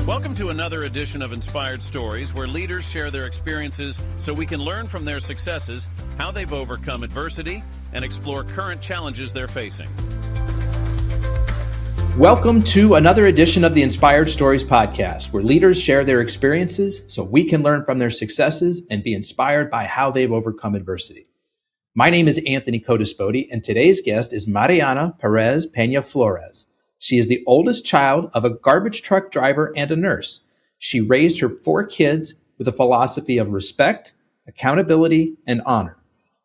Welcome to another edition of Inspired Stories, where leaders share their experiences so we can learn from their successes, how they've overcome adversity, and explore current challenges they're facing. Welcome to another edition of the Inspired Stories podcast, where leaders share their experiences so we can learn from their successes and be inspired by how they've overcome adversity. My name is Anthony Codispoti, and today's guest is Mariana Perez-Pena-Flores. She is the oldest child of a garbage truck driver and a nurse. She raised her 4 kids with a philosophy of respect, accountability, and honor.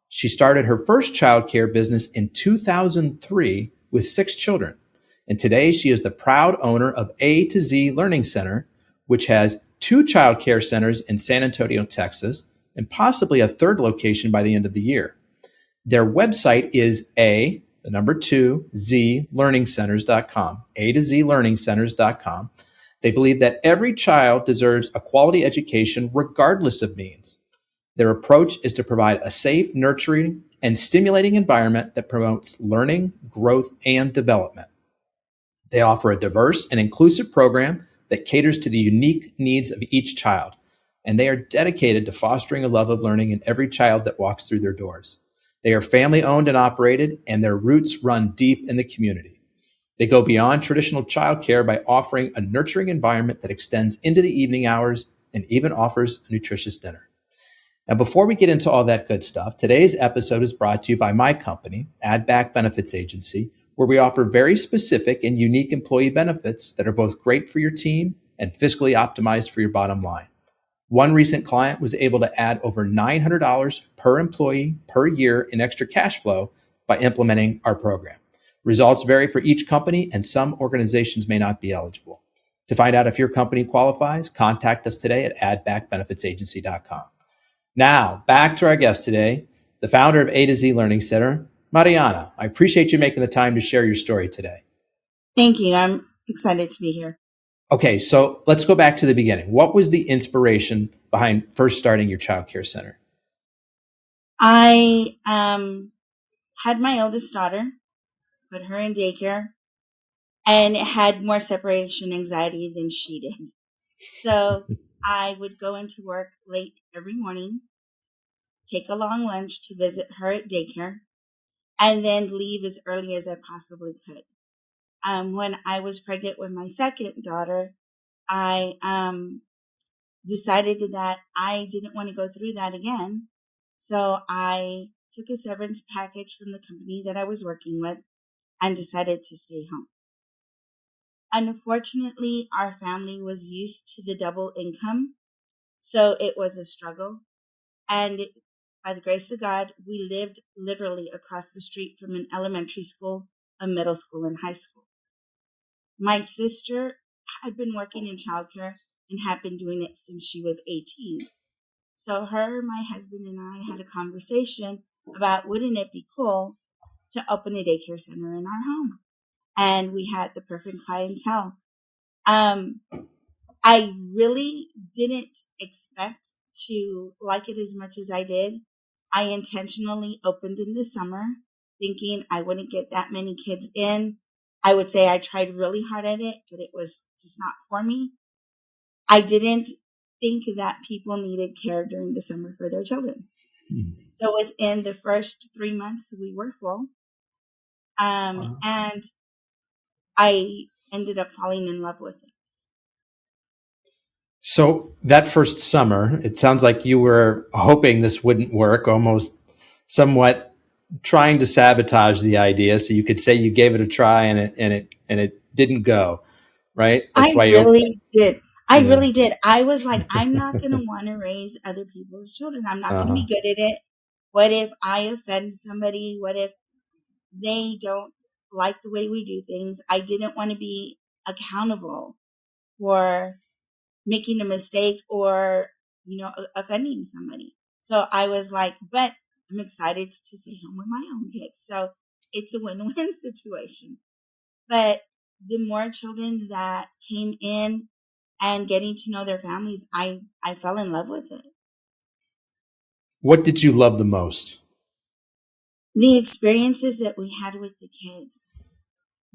She started her first childcare business in 2003 with 6 children. And today she is the proud owner of A to Z Learning Center, which has 2 childcare centers in San Antonio, Texas, and possibly a 3rd location by the end of the year. Their website is A2Zlearningcenters.com, A2Zlearningcenters.com. They believe that every child deserves a quality education regardless of means. Their approach is to provide a safe, nurturing, and stimulating environment that promotes learning, growth, and development. They offer a diverse and inclusive program that caters to the unique needs of each child, and they are dedicated to fostering a love of learning in every child that walks through their doors. They are family-owned and operated, and their roots run deep in the community. They go beyond traditional childcare by offering a nurturing environment that extends into the evening hours and even offers a nutritious dinner. Now, before we get into all that good stuff, today's episode is brought to you by my company, Add Back Benefits Agency, where we offer very specific and unique employee benefits that are both great for your team and fiscally optimized for your bottom line. One recent client was able to add over $900 per employee per year in extra cash flow by implementing our program. Results vary for each company, and some organizations may not be eligible. To find out if your company qualifies, contact us today at addbackbenefitsagency.com. Now, back to our guest today, the founder of A to Z Learning Center, Mariana. I appreciate you making the time to share your story today. Thank you. I'm excited to be here. Okay, so let's go back to the beginning. What was the inspiration behind first starting your childcare center? I had my oldest daughter, put her in daycare, and had more separation anxiety than she did. So I would go into work late every morning, take a long lunch to visit her at daycare, and then leave as early as I possibly could. When I was pregnant with my second daughter, I decided that I didn't want to go through that again. So I took a severance package from the company that I was working with and decided to stay home. Unfortunately, our family was used to the double income, so it was a struggle. And by the grace of God, we lived literally across the street from an elementary school, a middle school, and high school. My sister had been working in childcare and had been doing it since she was 18. So her, my husband, and I had a conversation about wouldn't it be cool to open a daycare center in our home? And we had the perfect clientele. I really didn't expect to like it as much as I did. I intentionally opened in the summer, thinking I wouldn't get that many kids in. I would say I tried really hard at it, but it was just not for me. I didn't think that people needed care during the summer for their children. So within the first 3 months, we were full. And I ended up falling in love with it. So that first summer, it sounds like you were hoping this wouldn't work, almost somewhat trying to sabotage the idea, so you could say you gave it a try and it didn't go, right? That's I why really did. I yeah. really did. I was like, I'm not going to want to raise other people's children. I'm not going to be good at it. What if I offend somebody? What if they don't like the way we do things? I didn't want to be accountable for making a mistake or, offending somebody. So I was like, but I'm excited to stay home with my own kids. So it's a win-win situation. But the more children that came in and getting to know their families, I fell in love with it. What did you love the most? The experiences that we had with the kids.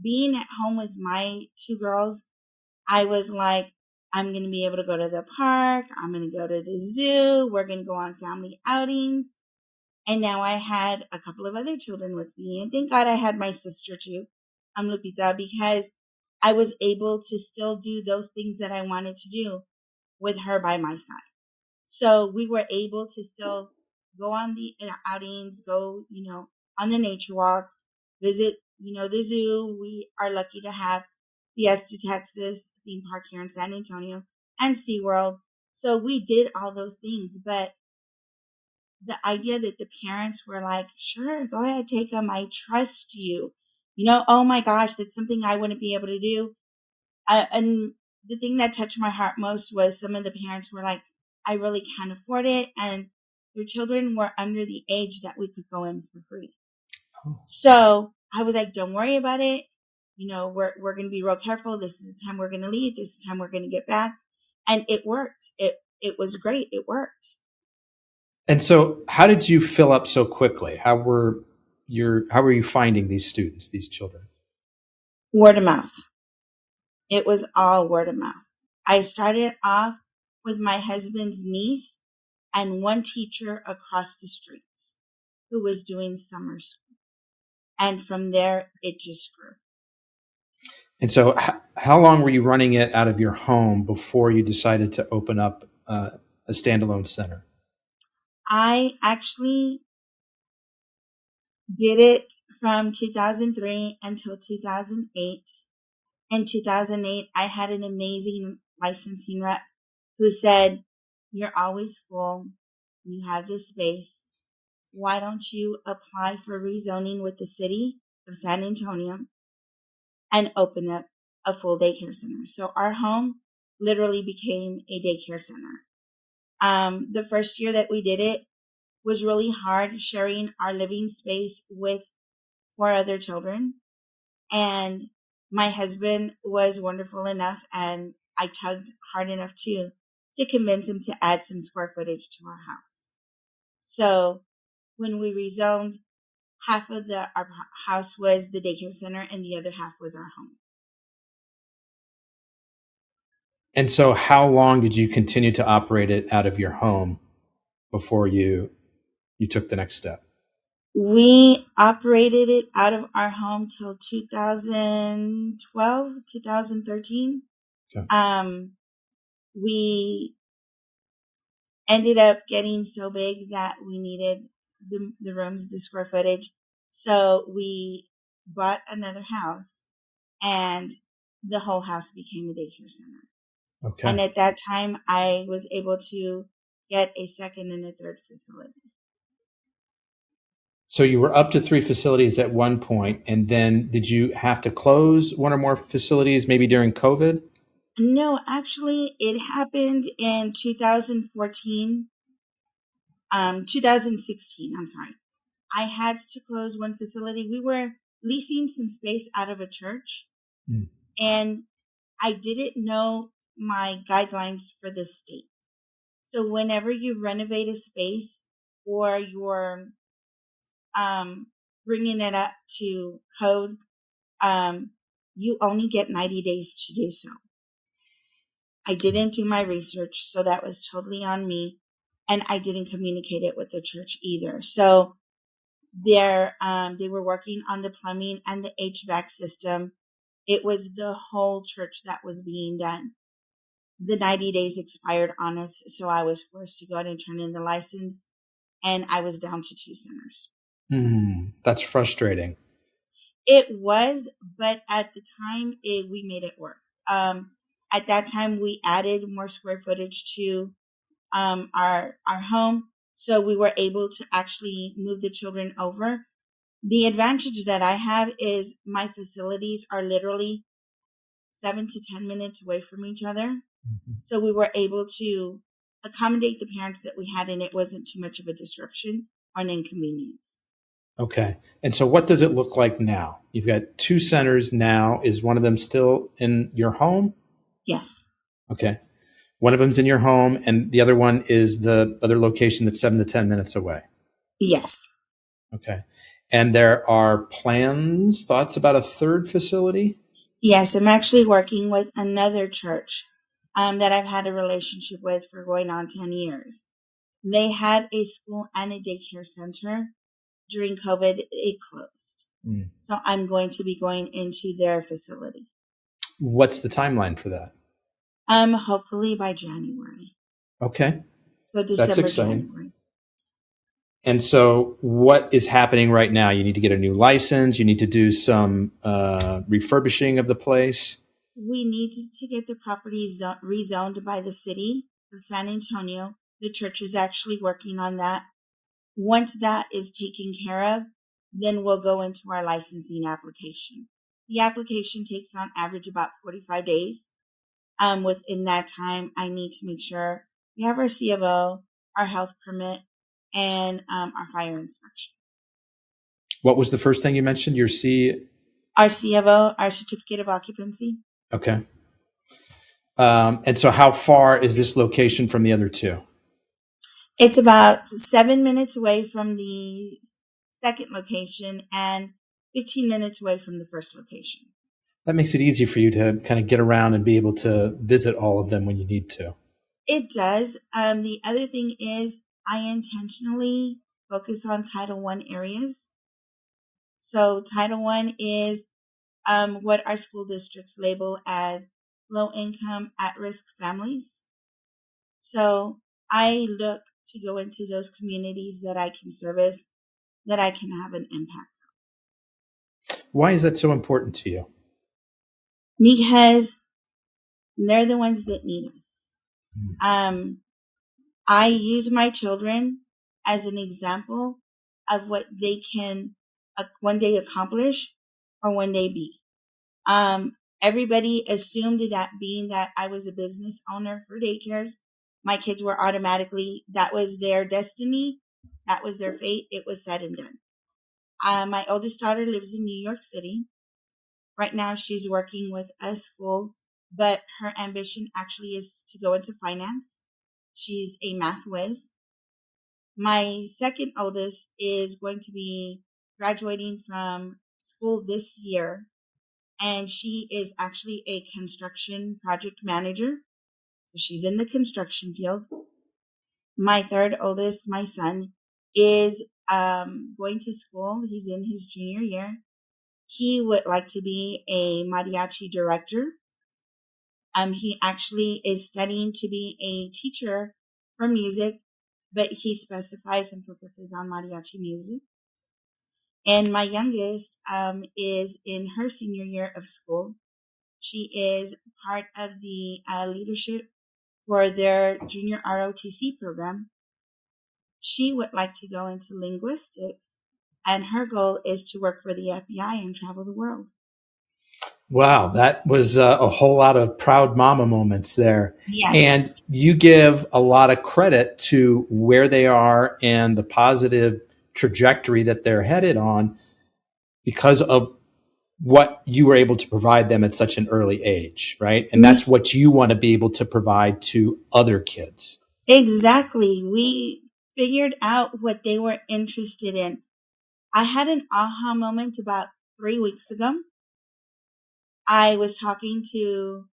Being at home with my 2 girls, I was like, I'm going to be able to go to the park. I'm going to go to the zoo. We're going to go on family outings. And now I had a couple of other children with me. And thank God I had my sister too, Lupita, because I was able to still do those things that I wanted to do with her by my side. So we were able to still go on the outings, go, on the nature walks, visit, the zoo. We are lucky to have Fiesta, Texas theme park here in San Antonio and SeaWorld. So we did all those things, but the idea that the parents were like, sure, go ahead, take them. I trust you. Oh my gosh, that's something I wouldn't be able to do. And the thing that touched my heart most was some of the parents were like, I really can't afford it. And their children were under the age that we could go in for free. Oh. So I was like, don't worry about it. We're going to be real careful. This is the time we're going to leave. This is the time we're going to get back. And it worked. It was great. It worked. And so how did you fill up so quickly? How were you finding these students, these children? Word of mouth. It was all word of mouth. I started off with my husband's niece and one teacher across the street who was doing summer school. And from there, it just grew. And so how long were you running it out of your home before you decided to open up a standalone center? I actually did it from 2003 until 2008. In 2008, I had an amazing licensing rep who said, you're always full. You have this space. Why don't you apply for rezoning with the city of San Antonio and open up a full daycare center? So our home literally became a daycare center. The first year that we did it was really hard, sharing our living space with 4 other children. And my husband was wonderful enough, and I tugged hard enough too, to convince him to add some square footage to our house. So when we rezoned, half of our house was the daycare center and the other half was our home. And so how long did you continue to operate it out of your home before you took the next step? We operated it out of our home till 2012, 2013. Okay. We ended up getting so big that we needed the rooms, the square footage. So we bought another house and the whole house became a daycare center. Okay. And at that time, I was able to get a second and a third facility. So you were up to 3 facilities at one point, and then did you have to close one or more facilities maybe during COVID? No, actually, it happened in 2016, I'm sorry. I had to close one facility. We were leasing some space out of a church, and I didn't know my guidelines for the state. So whenever you renovate a space or you're bringing it up to code, you only get 90 days to do so. I didn't do my research, so that was totally on me. And I didn't communicate it with the church either. So they were working on the plumbing and the HVAC system. It was the whole church that was being done. The 90 days expired on us, so I was forced to go out and turn in the license, and I was down to 2 centers. That's frustrating. It was, but at the time, we made it work. At that time, we added more square footage to our home, so we were able to actually move the children over. The advantage that I have is my facilities are literally 7 to 10 minutes away from each other. So we were able to accommodate the parents that we had, and it wasn't too much of a disruption or an inconvenience. Okay. And so what does it look like now? You've got 2 centers now. Is one of them still in your home? Yes. Okay. One of them's in your home, and the other one is the other location that's 7 to 10 minutes away. Yes. Okay. And there are thoughts about a third facility? Yes, I'm actually working with another church that I've had a relationship with for going on 10 years. They had a school and a daycare center. During COVID, it closed. Mm. So I'm going to be going into their facility. What's the timeline for that? Hopefully by January. Okay. So That's December, exciting. January. And so what is happening right now? You need to get a new license. You need to do some refurbishing of the place. We need to get the property rezoned by the city of San Antonio. The church is actually working on that. Once that is taken care of, then we'll go into our licensing application. The application takes on average about 45 days. Within that time, I need to make sure we have our C of O, our health permit, and our fire inspection. What was the first thing you mentioned? Your C? Our C of O, our certificate of occupancy. Okay. And so how far is this location from the other two? It's about 7 minutes away from the second location and 15 minutes away from the first location. That makes it easy for you to kind of get around and be able to visit all of them when you need to. It does. The other thing is I intentionally focus on Title I areas. So Title I is what our school districts label as low-income, at-risk families. So I look to go into those communities that I can service, that I can have an impact on. Why is that so important to you? Because they're the ones that need us. I use my children as an example of what they can one day accomplish or one day be. Everybody assumed that being that I was a business owner for daycares, my kids were automatically, that was their destiny. That was their fate. It was said and done. My oldest daughter lives in New York City. Right now, she's working with a school, but her ambition actually is to go into finance. She's a math whiz. My second oldest is going to be graduating from school this year, and she is actually a construction project manager. So she's in the construction field. My third oldest, my son, is going to school. He's in his junior year. He would like to be a mariachi director. He actually is studying to be a teacher for music, but he specifies and focuses on mariachi music. And my youngest is in her senior year of school. She is part of the leadership for their junior ROTC program. She would like to go into linguistics, and her goal is to work for the FBI and travel the world. Wow, that was a whole lot of proud mama moments there. Yes. And you give a lot of credit to where they are and the positive trajectory that they're headed on because of what you were able to provide them at such an early age, right? And that's what you want to be able to provide to other kids. Exactly. We figured out what they were interested in. I had an aha moment about 3 weeks ago. I was talking to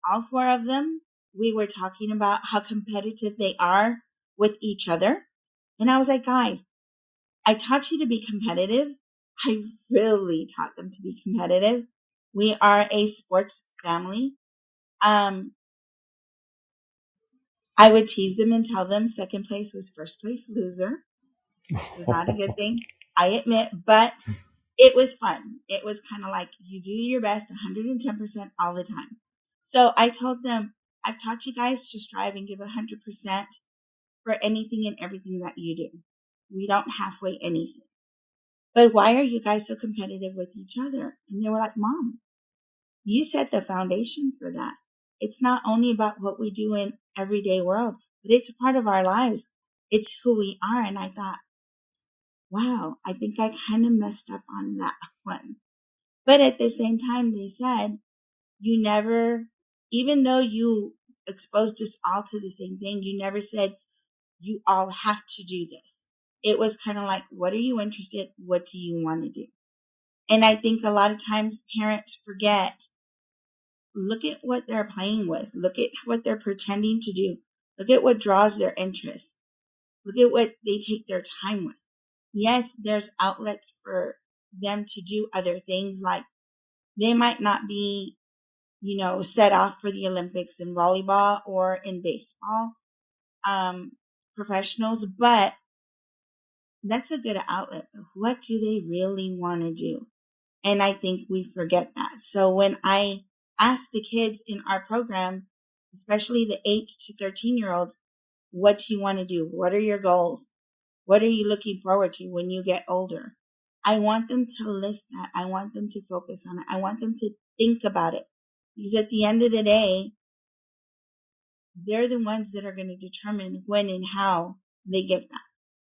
all four of them. We were talking about how competitive they are with each other. And I was like, guys, I taught you to be competitive. I really taught them to be competitive. We are a sports family. I would tease them and tell them second place was first place loser, which was not a good thing, I admit, but it was fun. It was kind of like you do your best 110% all the time. So I told them, I've taught you guys to strive and give 100% for anything and everything that you do. We don't halfway anything. But why are you guys so competitive with each other? And they were like, Mom, you set the foundation for that. It's not only about what we do in everyday world, but it's a part of our lives. It's who we are. And I thought, wow, I think I kind of messed up on that one. But at the same time, they said, you never, even though you exposed us all to the same thing, you never said you all have to do this. It was kind of like, what are you interested? What do you want to do? And I think a lot of times parents forget, look at what they're playing with. Look at what they're pretending to do. Look at what draws their interest. Look at what they take their time with. Yes, there's outlets for them to do other things, like they might not be, set off for the Olympics in volleyball or in baseball, professionals, but that's a good outlet. But what do they really want to do? And I think we forget that. So when I ask the kids in our program, especially the 8 to 13-year-olds, what do you want to do? What are your goals? What are you looking forward to when you get older? I want them to list that. I want them to focus on it. I want them to think about it. Because at the end of the day, they're the ones that are going to determine when and how they get that.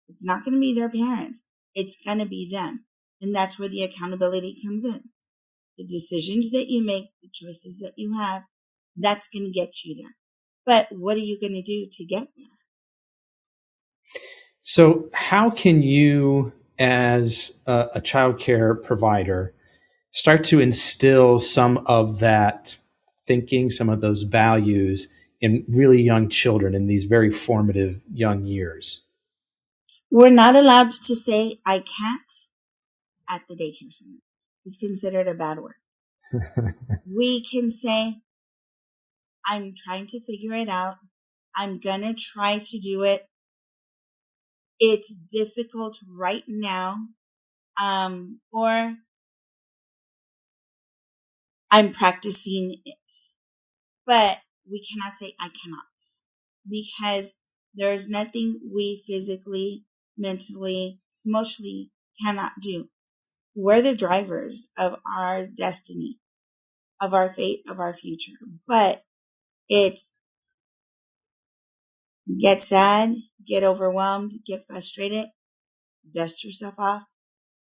It's not going to be their parents. It's going to be them. And that's where the accountability comes in. The decisions that you make, the choices that you have, that's going to get you there. But what are you going to do to get there? So how can you, as a childcare provider, start to instill some of that thinking, some of those values in really young children in these very formative young years? We're not allowed to say, I can't at the daycare center. It's considered a bad word. We can say, I'm trying to figure it out. I'm going to try to do it. It's difficult right now. Or I'm practicing it. But we cannot say I cannot, because there's nothing we physically, mentally, emotionally cannot do. We're the drivers of our destiny, of our fate, of our future. But it's get sad, get overwhelmed, get frustrated, dust yourself off,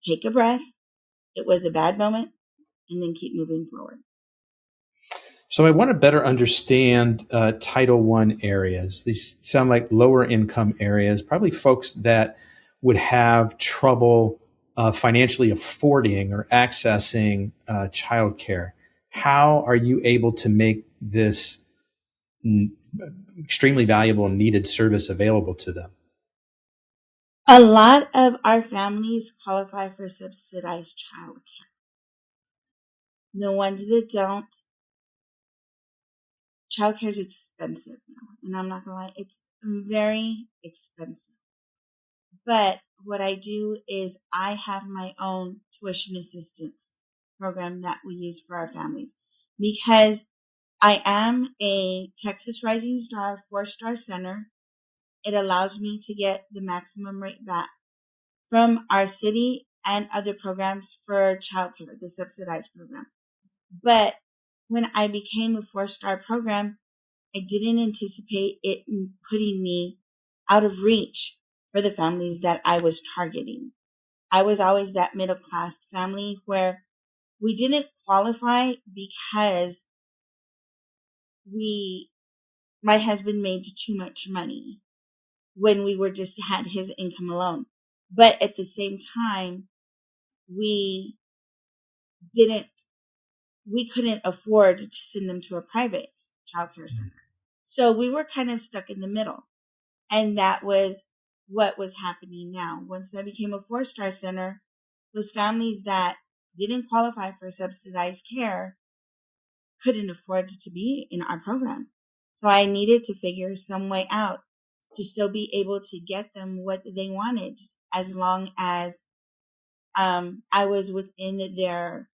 take a breath. It was a bad moment, and then keep moving forward. So I want to better understand Title I areas. These sound like lower income areas, probably folks that would have trouble financially affording or accessing childcare. How are you able to make this extremely valuable and needed service available to them? A lot of our families qualify for subsidized childcare. The ones that don't, childcare is expensive now. And I'm not going to lie, it's very expensive. But what I do is I have my own tuition assistance program that we use for our families, because I am a Texas Rising Star 4-star center. It allows me to get the maximum rate back from our city and other programs for childcare, the subsidized program. But when I became a 4-star program, I didn't anticipate it putting me out of reach for the families that I was targeting. I was always that middle class family where we didn't qualify because my husband made too much money when we were just had his income alone. But at the same time, we couldn't afford to send them to a private childcare center. So we were kind of stuck in the middle. And that was what was happening now. Once I became a 4-star center, those families that didn't qualify for subsidized care couldn't afford to be in our program. So I needed to figure some way out to still be able to get them what they wanted, as long as I was within their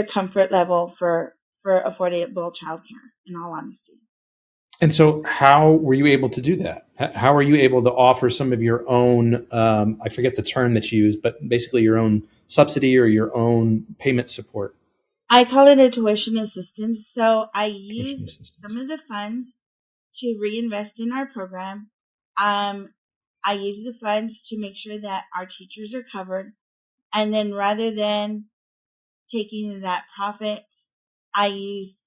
comfort level for affordable childcare, in all honesty. And so how were you able to do that? How are you able to offer some of your own, I forget the term that you use, but basically your own subsidy or your own payment support? I call it a tuition assistance. So I use some of the funds to reinvest in our program. I use the funds to make sure that our teachers are covered. And then rather than taking that profit, I used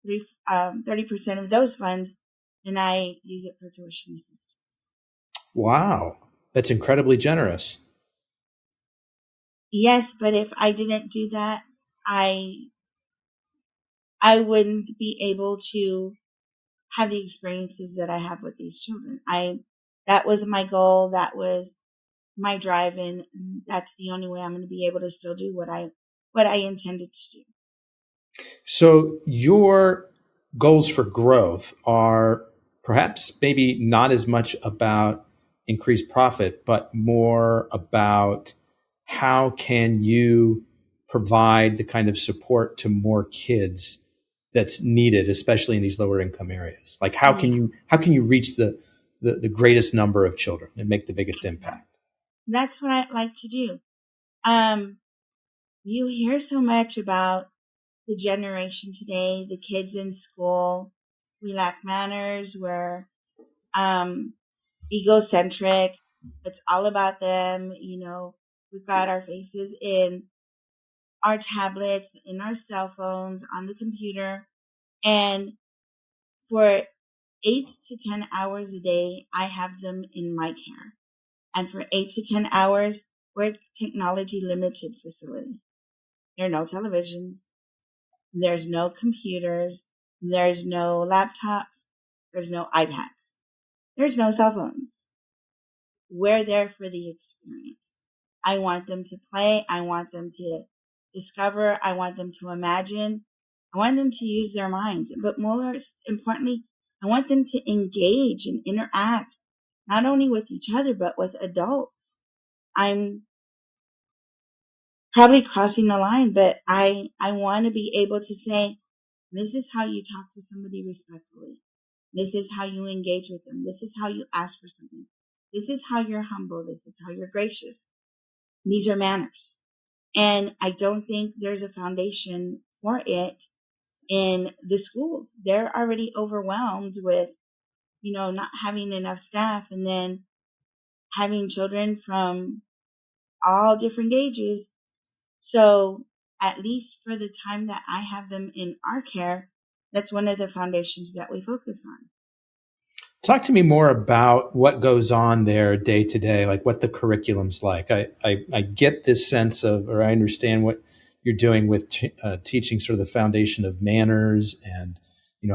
30% of those funds, and I use it for tuition assistance. Wow. That's incredibly generous. Yes, but if I didn't do that, I wouldn't be able to have the experiences that I have with these children. That was my goal. That was my drive, and that's the only way I'm going to be able to still do what I intended to do. So your goals for growth are perhaps maybe not as much about increased profit, but more about how can you provide the kind of support to more kids that's needed, especially in these lower income areas. Like Yes, how can you reach the greatest number of children and make the biggest exactly. impact? That's what I like to do. Um, you hear so much about the generation today, the kids in school. We lack manners. We're um, egocentric. It's all about them. We've got our faces in our tablets, in our cell phones, on the computer. And for 8 to 10 hours a day, I have them in my care. And for 8 to 10 hours, we're a technology limited facility. There are no televisions. There's no computers. There's no laptops. There's no iPads. There's no cell phones. We're there for the experience. I want them to play. I want them to discover. I want them to imagine. I want them to use their minds. But most importantly, I want them to engage and interact, not only with each other, but with adults. I'm probably crossing the line, but I want to be able to say, this is how you talk to somebody respectfully. This is how you engage with them. This is how you ask for something. This is how you're humble. This is how you're gracious. These are manners. And I don't think there's a foundation for it in the schools. They're already overwhelmed with, not having enough staff, and then having children from all different ages. So at least for the time that I have them in our care, that's one of the foundations that we focus on. Talk to me more about what goes on there day to day, like what the curriculum's like. I get this sense of, or I understand what you're doing with teaching sort of the foundation of manners and,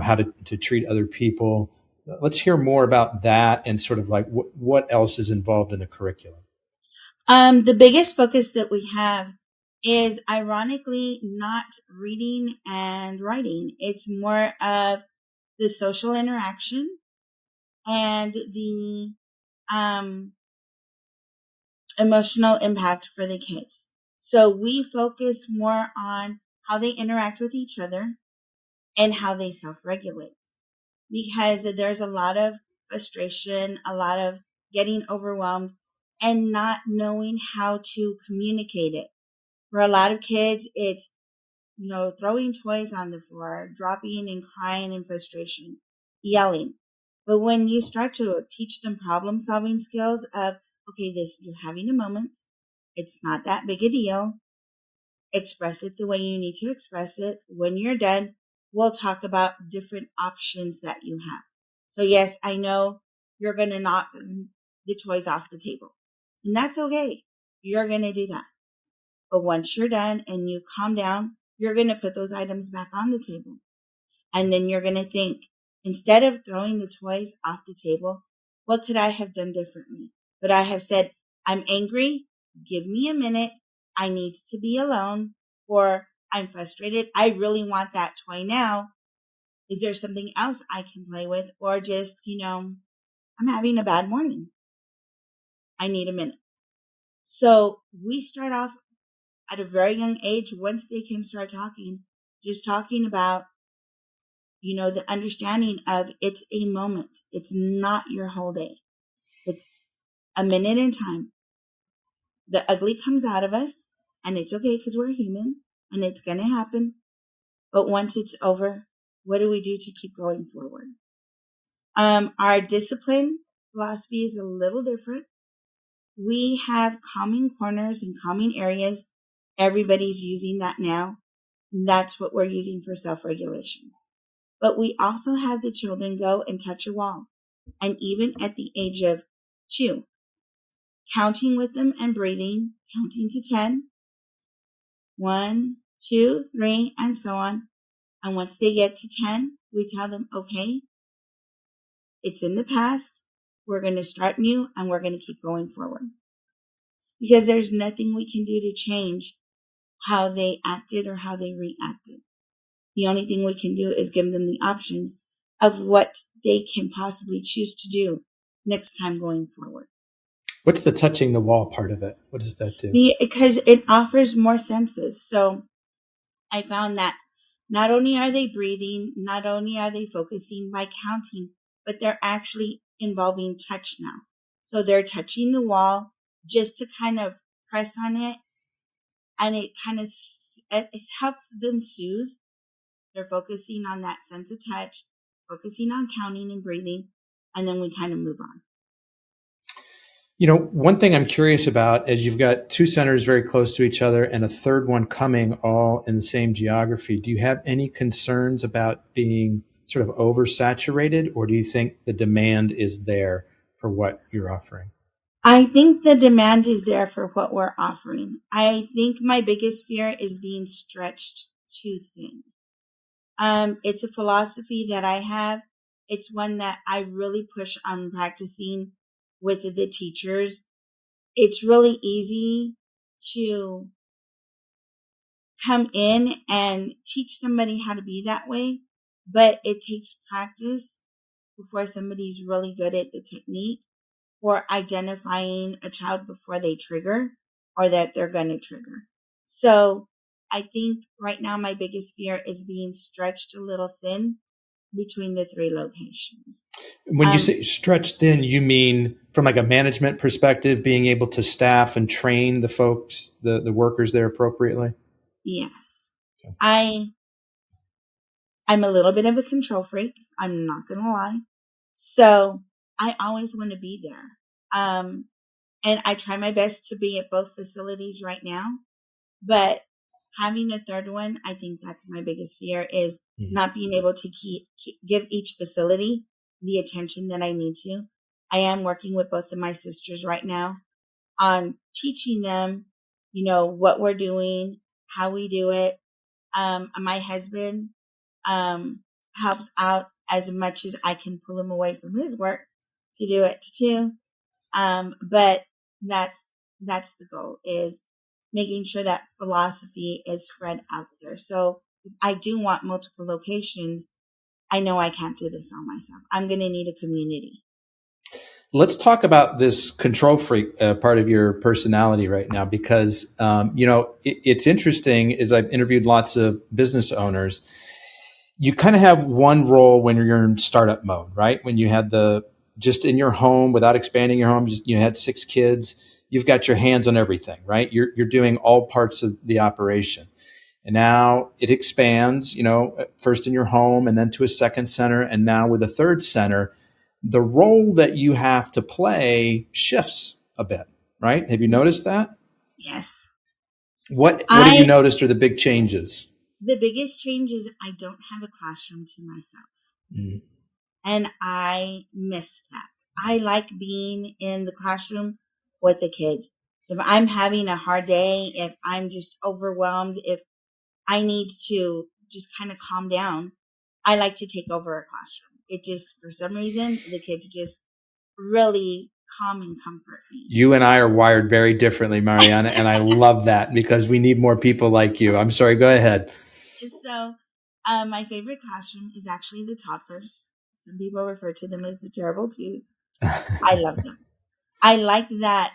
how to treat other people. Let's hear more about that and sort of like what else is involved in the curriculum. The biggest focus that we have is ironically not reading and writing. It's more of the social interaction and the um, emotional impact for the kids. So we focus more on how they interact with each other and how they self-regulate, because there's a lot of frustration, a lot of getting overwhelmed and not knowing how to communicate it. For a lot of kids, it's, throwing toys on the floor, dropping and crying in frustration, yelling. But when you start to teach them problem solving skills of, okay, you're having a moment. It's not that big a deal. Express it the way you need to express it. When you're done, we'll talk about different options that you have. So yes, I know you're going to knock the toys off the table, and that's okay. You're going to do that. But once you're done and you calm down, you're going to put those items back on the table. And then you're going to think, instead of throwing the toys off the table, what could I have done differently? But I have said, I'm angry. Give me a minute. I need to be alone. Or I'm frustrated. I really want that toy now. Is there something else I can play with? Or just, I'm having a bad morning. I need a minute. So we start off at a very young age, once they can start talking, just talking about, the understanding of it's a moment. It's not your whole day. It's a minute in time. The ugly comes out of us, and it's okay because we're human and it's going to happen. But once it's over, what do we do to keep going forward? Our discipline philosophy is a little different. We have calming corners and calming areas. Everybody's using that now. That's what we're using for self-regulation. But we also have the children go and touch a wall. And even at the age of 2, counting with them and breathing, counting to 10. 1, 2, 3, and so on. And once they get to 10, we tell them, okay, it's in the past. We're going to start new and we're going to keep going forward. Because there's nothing we can do to change how they acted or how they reacted. The only thing we can do is give them the options of what they can possibly choose to do next time going forward. What's the touching the wall part of it? What does that do? Because it offers more senses. So I found that not only are they breathing, not only are they focusing by counting, but they're actually involving touch now. So they're touching the wall just to kind of press on it, and it helps them soothe. They're focusing on that sense of touch, focusing on counting and breathing, and then we kind of move on. One thing I'm curious about is you've got 2 centers very close to each other and a third one coming all in the same geography. Do you have any concerns about being sort of oversaturated, or do you think the demand is there for what you're offering? I think the demand is there for what we're offering. I think my biggest fear is being stretched too thin. It's a philosophy that I have. It's one that I really push on practicing with the teachers. It's really easy to come in and teach somebody how to be that way, but it takes practice before somebody's really good at the technique or identifying a child before they trigger or that they're going to trigger. So I think right now my biggest fear is being stretched a little thin between the 3 locations. When you say stretched thin, you mean from like a management perspective, being able to staff and train the folks, the workers there appropriately? Yes. I'm a little bit of a control freak. I'm not going to lie. So I always want to be there. And I try my best to be at both facilities right now, but having a third one, I think that's my biggest fear is not being able to give each facility the attention that I need to. I am working with both of my sisters right now on teaching them, what we're doing, how we do it. My husband, helps out as much as I can pull him away from his work to do it too. But that's the goal, is making sure that philosophy is spread out there. So if I do want multiple locations, I know I can't do this on myself. I'm going to need a community. Let's talk about this control freak part of your personality right now, because, it's interesting as I've interviewed lots of business owners. You kind of have one role when you're in startup mode, right? When you had just in your home without expanding your home, you had 6 kids, you've got your hands on everything, right? You're doing all parts of the operation. And now it expands, first in your home and then to a second center. And now with a third center, the role that you have to play shifts a bit, right? Have you noticed that? Yes. What have you noticed are the big changes? The biggest change is I don't have a classroom to myself. Mm. And I miss that. I like being in the classroom with the kids. If I'm having a hard day, if I'm just overwhelmed, if I need to just kind of calm down, I like to take over a classroom. It just, for some reason, the kids just really calm and comfort me. You and I are wired very differently, Mariana, and I love that because we need more people like you. I'm sorry, go ahead. So my favorite classroom is actually the toddlers. Some people refer to them as the terrible twos. I love them. I like that.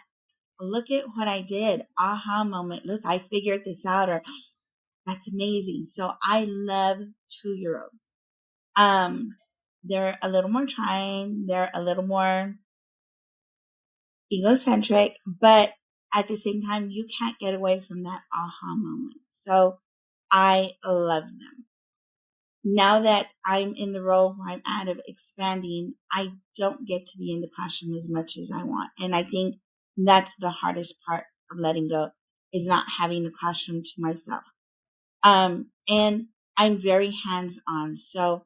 Look at what I did. Aha moment. Look, I figured this out, or that's amazing. So I love 2-year-olds. They're a little more trying. They're a little more egocentric, but at the same time, you can't get away from that aha moment. So I love them. Now that I'm in the role where I'm out of expanding, I don't get to be in the classroom as much as I want. And I think that's the hardest part of letting go, is not having a classroom to myself. And I'm very hands-on. So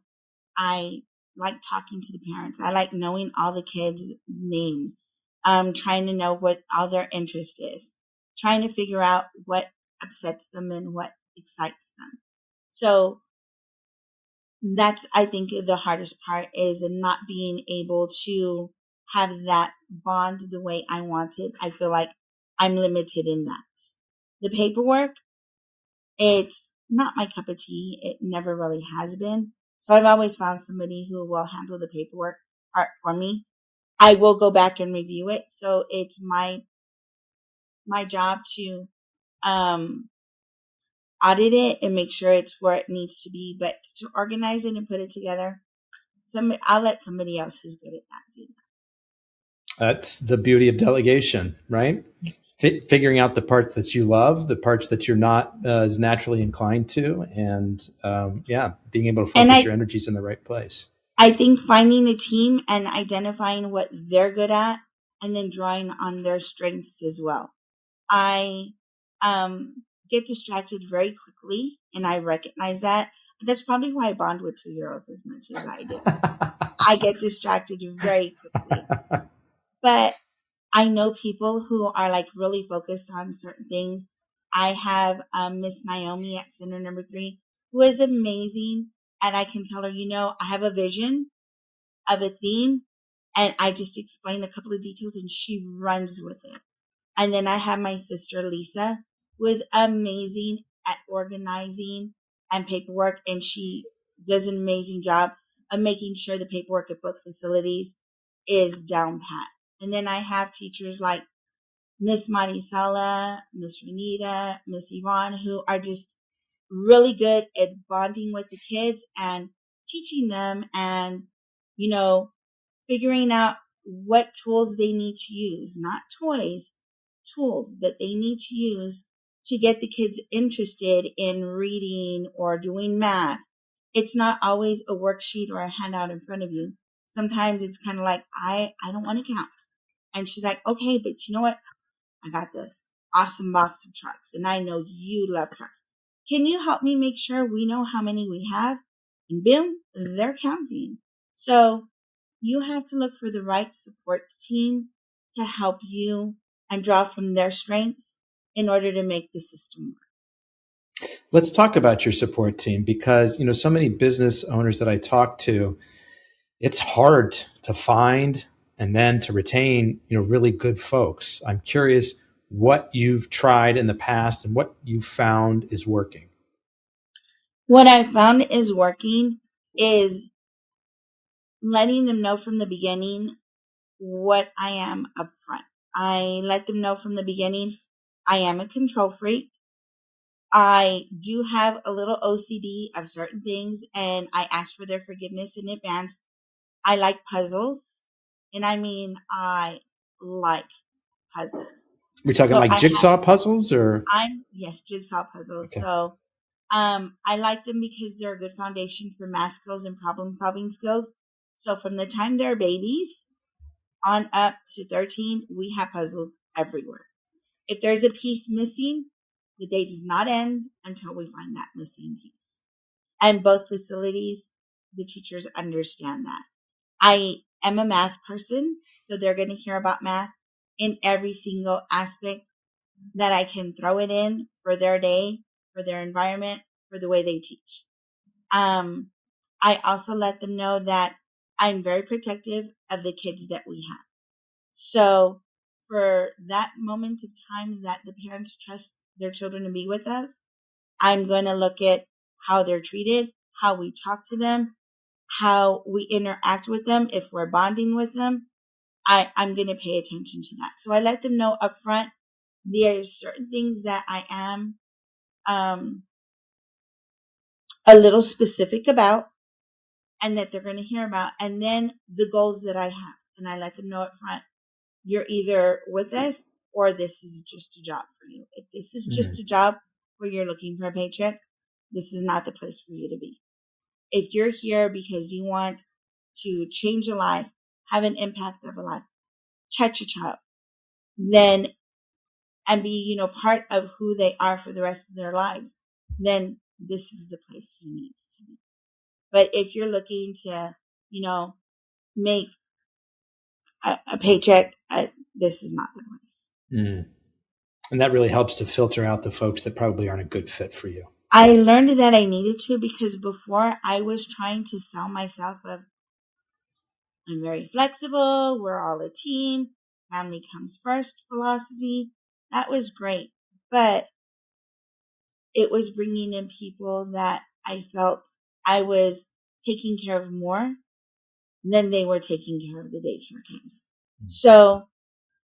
I like talking to the parents. I like knowing all the kids' names. Trying to know what all their interest is. Trying to figure out what upsets them and what excites them. So that's, I think, the hardest part is not being able to have that bond the way I want it. I feel like I'm limited in that. The paperwork, it's not my cup of tea. It never really has been. So I've always found somebody who will handle the paperwork part for me. I will go back and review it. So it's my job to um audit it and make sure it's where it needs to be, but to organize it and put it together, I'll let somebody else who's good at that do That's the beauty of delegation, right? that. Figuring out the parts that you love, the parts that you're not as naturally inclined to, and being able to And focus your energies in the right place. I think finding a team and identifying what they're good at and then drawing on their strengths as well. I get distracted very quickly, and I recognize that. That's probably why I bond with 2-year-olds as much as I do. I get distracted very quickly. But I know people who are like really focused on certain things. I have Miss Naomi at Center Number 3, who is amazing. And I can tell her, I have a vision of a theme, and I just explain a couple of details and she runs with it. And then I have my sister, Lisa, who is amazing at organizing and paperwork. And she does an amazing job of making sure the paperwork at both facilities is down pat. And then I have teachers like Miss Marisela, Miss Renita, Miss Yvonne, who are just really good at bonding with the kids and teaching them and, figuring out what tools they need to use, not toys, tools that they need to use to get the kids interested in reading or doing math. It's not always a worksheet or a handout in front of you. Sometimes it's kind of like, I don't want to count. And she's like, okay, but you know what? I got this awesome box of trucks. And I know you love trucks. Can you help me make sure we know how many we have? And boom, they're counting. So you have to look for the right support team to help you and draw from their strengths in order to make the system work. Let's talk about your support team because, so many business owners that I talk to, it's hard to find and then to retain, really good folks. I'm curious what you've tried in the past and what you found is working. What I found is working is letting them know from the beginning what I am up front. I let them know from the beginning I am a control freak. I do have a little OCD of certain things, and I ask for their forgiveness in advance. I like puzzles, and I mean, I like puzzles. We're talking So like jigsaw puzzles or? Yes, jigsaw puzzles. Okay. So I like them because they're a good foundation for math skills and problem solving skills. So from the time they're babies on up to 13, we have puzzles everywhere. If there's a piece missing, the day does not end until we find that missing piece. And both facilities, the teachers understand that. I am a math person, so they're going to hear about math in every single aspect that I can throw it in for their day, for their environment, for the way they teach. I also let them know that I'm very protective of the kids that we have. So for that moment of time that the parents trust their children to be with us, I'm going to look at how they're treated, how we talk to them, how we interact with them, if we're bonding with them. I'm going to pay attention to that. So I let them know up front there's certain things that I am a little specific about and that they're going to hear about. And then the goals that I have. And I let them know up front, you're either with us or this is just a job for you. If this is just a job where you're looking for a paycheck, this is not the place for you to be. If you're here because you want to change a life, have an impact of a life, touch a child, then and be, part of who they are for the rest of their lives, then this is the place you need to be. But if you're looking to, make a paycheck, this is not the place. And that really helps to filter out the folks that probably aren't a good fit for you. I learned that I needed to, because before I was trying to sell myself of, I'm very flexible, we're all a team, family comes first philosophy. That was great. But it was bringing in people that I felt I was taking care of more than they were taking care of the daycare kids. So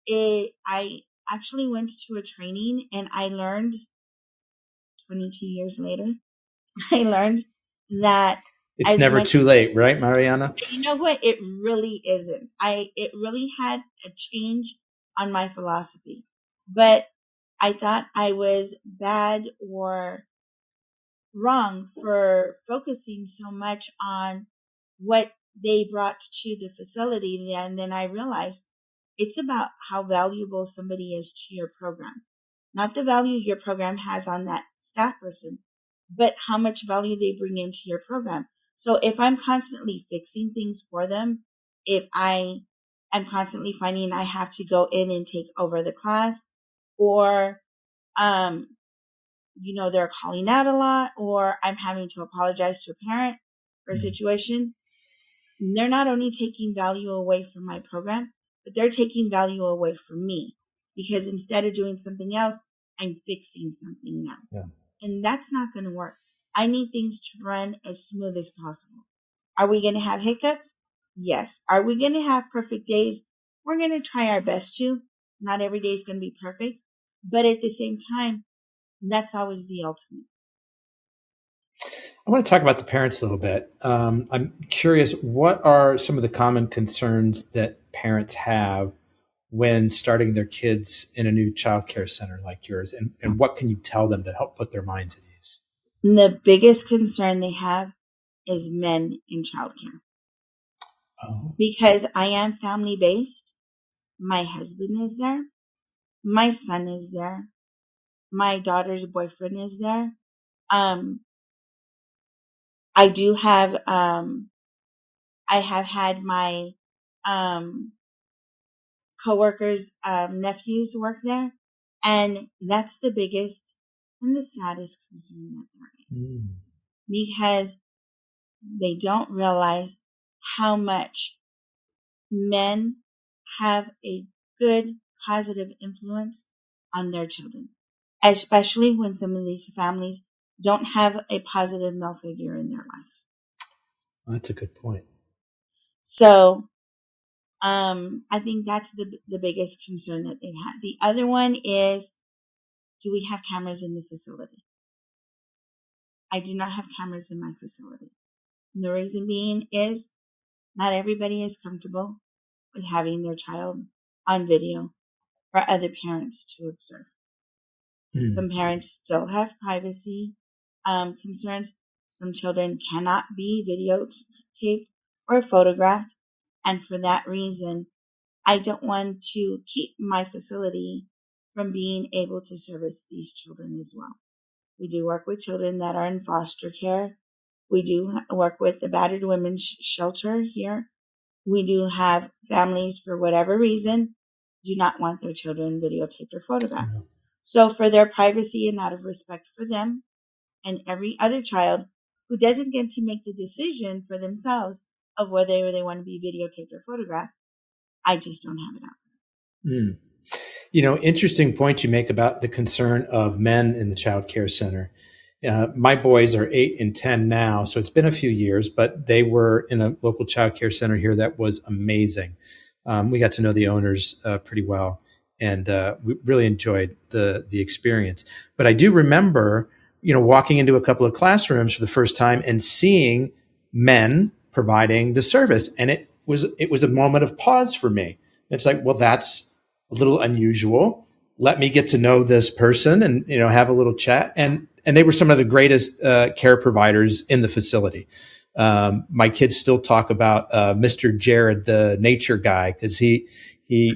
I actually went to a training, and I learned 22 years later, I learned that It's as never much too late, as, right, Mariana? you know what, it really isn't. It really had a change on my philosophy. But I thought I was bad or wrong for focusing so much on what they brought to the facility. And then I realized it's about how valuable somebody is to your program, not the value your program has on that staff person, but how much value they bring into your program. So if I'm constantly fixing things for them, if I am constantly finding I have to go in and take over the class, or um, they're calling out a lot, or I'm having to apologize to a parent for a situation, they're not only taking value away from my program, but they're taking value away from me, because instead of doing something else, I'm fixing something now. Yeah. And that's not going to work. I need things to run as smooth as possible. Are we going to have hiccups? Yes. Are we going to have perfect days? We're going to try our best to. Not every day is going to be perfect, but at the same time, that's always the ultimate. I want to talk about the parents a little bit. I'm curious, what are some of the common concerns that parents have when starting their kids in a new childcare center like yours? And what can you tell them to help put their minds at ease? The biggest concern they have is men in childcare. Oh. Because I am family based. My husband is there. My son is there. My daughter's boyfriend is there. I do have, I have had my, coworkers, nephews work there. And that's the biggest and the saddest concern that there is. Because they don't realize how much men have a good, positive influence on their children, especially when some of these families don't have a positive male figure in their life. That's a good point. So, I think that's the biggest concern that they've had. The other one is, do we have cameras in the facility? I do not have cameras in my facility. And the reason being is not everybody is comfortable with having their child on video for other parents to observe. Some parents still have privacy concerns. Some children cannot be videotaped or photographed. And for that reason, I don't want to keep my facility from being able to service these children as well. We do work with children that are in foster care. We do work with the battered women's shelter here. We do have families, for whatever reason, do not want their children videotaped or photographed. So for their privacy and out of respect for them and every other child who doesn't get to make the decision for themselves of whether they want to be videotaped or photographed, I just don't have it out there. Interesting point you make about the concern of men in the child care center. My boys are 8 and 10 now, so it's been a few years, but they were in a local child care center here that was amazing. We got to know the owners pretty well, and we really enjoyed the experience. But I do remember, walking into a couple of classrooms for the first time and seeing men providing the service, and it was a moment of pause for me. It's like, well, that's a little unusual. Let me get to know this person and, have a little chat. And they were some of the greatest care providers in the facility. My kids still talk about Mr. Jared, the nature guy, because he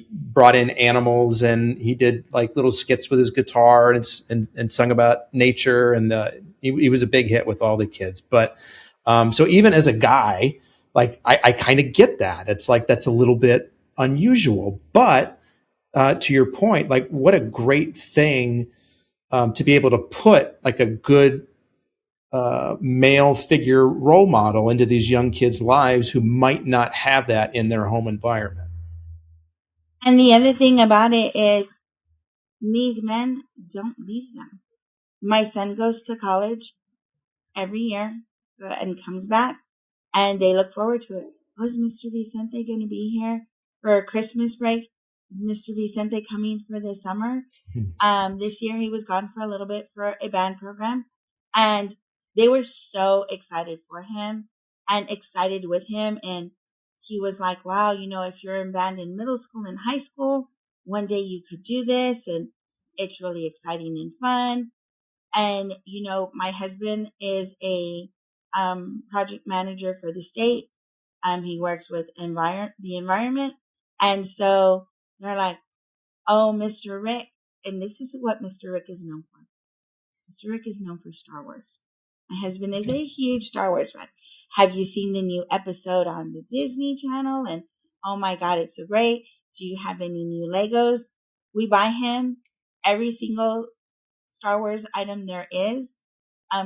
brought in animals and he did like little skits with his guitar and sung about nature. And he was a big hit with all the kids. But so even as a guy, like I kind of get that. It's like that's a little bit unusual. But to your point, like what a great thing to be able to put like a good male figure role model into these young kids' lives who might not have that in their home environment. And the other thing about it is these men don't leave them. My son goes to college every year and comes back, and they look forward to it. Was Mr. Vicente going to be here for a Christmas break? Is Mr. Vicente coming for the summer? This year he was gone for a little bit for a band program, and they were so excited for him and excited with him. And he was like, wow, if you're in band in middle school and high school, one day you could do this. And it's really exciting and fun. And, my husband is a project manager for the state. He works with the environment. And so they're like, oh, Mr. Rick. And this is what Mr. Rick is known for. Mr. Rick is known for Star Wars. My husband is a huge Star Wars fan. Have you seen the new episode on the Disney Channel? And oh my God, it's so great. Do you have any new Legos? We buy him every single Star Wars item there is.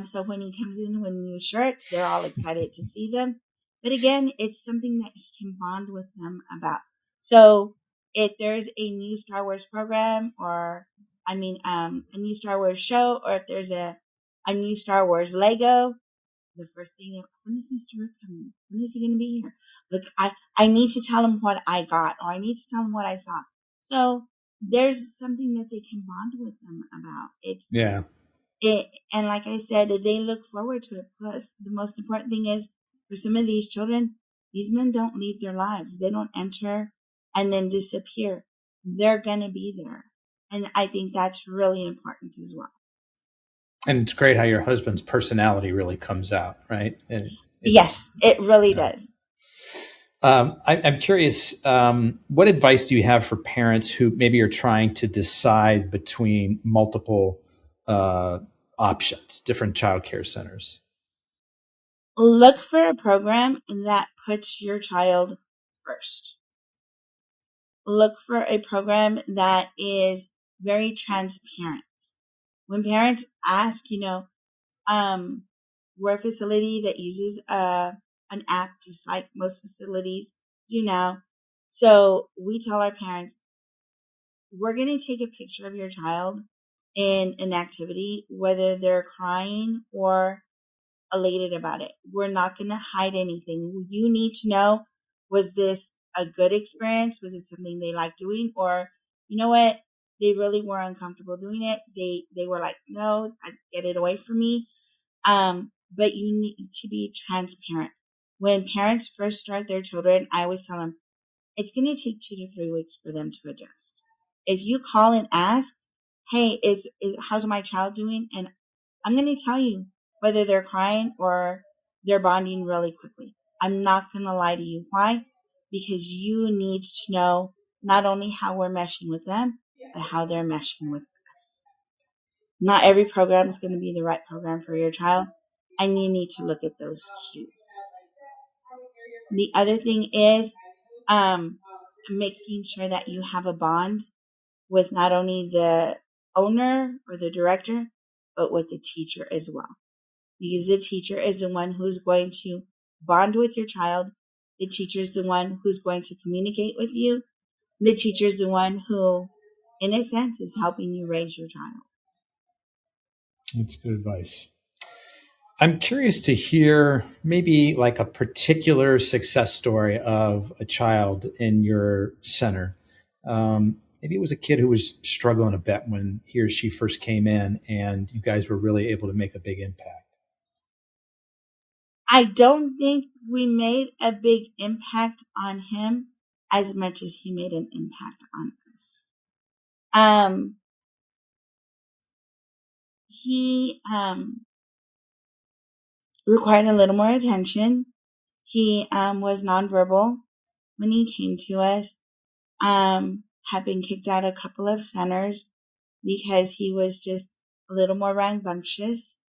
So when he comes in with new shirts, they're all excited to see them. But again, it's something that he can bond with them about. So if there's a new Star Wars program a new Star Wars show, or if there's a new Star Wars Lego, the first thing, when is Mr. Rick coming? When is he going to be here? Look, I need to tell him what I got, or I need to tell him what I saw. So there's something that they can bond with them about. And like I said, they look forward to it. Plus, the most important thing is for some of these children, these men don't leave their lives. They don't enter and then disappear. They're going to be there. And I think that's really important as well. And it's great how your husband's personality really comes out, right? Yes, it really does. I'm curious, what advice do you have for parents who maybe are trying to decide between multiple options, different childcare centers? Look for a program that puts your child first. Look for a program that is very transparent. When parents ask, we're a facility that uses an app just like most facilities do now. So we tell our parents, we're going to take a picture of your child in an activity, whether they're crying or elated about it. We're not going to hide anything. You need to know, was this a good experience? Was it something they liked doing? Or, you know what? They really were uncomfortable doing it. They were like, no, get it away from me. But you need to be transparent. When parents first start their children, I always tell them, it's going to take 2 to 3 weeks for them to adjust. If you call and ask, hey, how's my child doing? And I'm going to tell you whether they're crying or they're bonding really quickly. I'm not going to lie to you. Why? Because you need to know not only how we're meshing with them, but how they're meshing with us. Not every program is going to be the right program for your child, and you need to look at those cues. The other thing is making sure that you have a bond with not only the owner or the director, but with the teacher as well. Because the teacher is the one who's going to bond with your child. The teacher is the one who's going to communicate with you. The teacher is the one who, in a sense, is helping you raise your child. That's good advice. I'm curious to hear maybe like a particular success story of a child in your center. Maybe it was a kid who was struggling a bit when he or she first came in, and you guys were really able to make a big impact. I don't think we made a big impact on him as much as he made an impact on us. He required a little more attention. He was nonverbal when he came to us. Had been kicked out a couple of centers because he was just a little more rambunctious,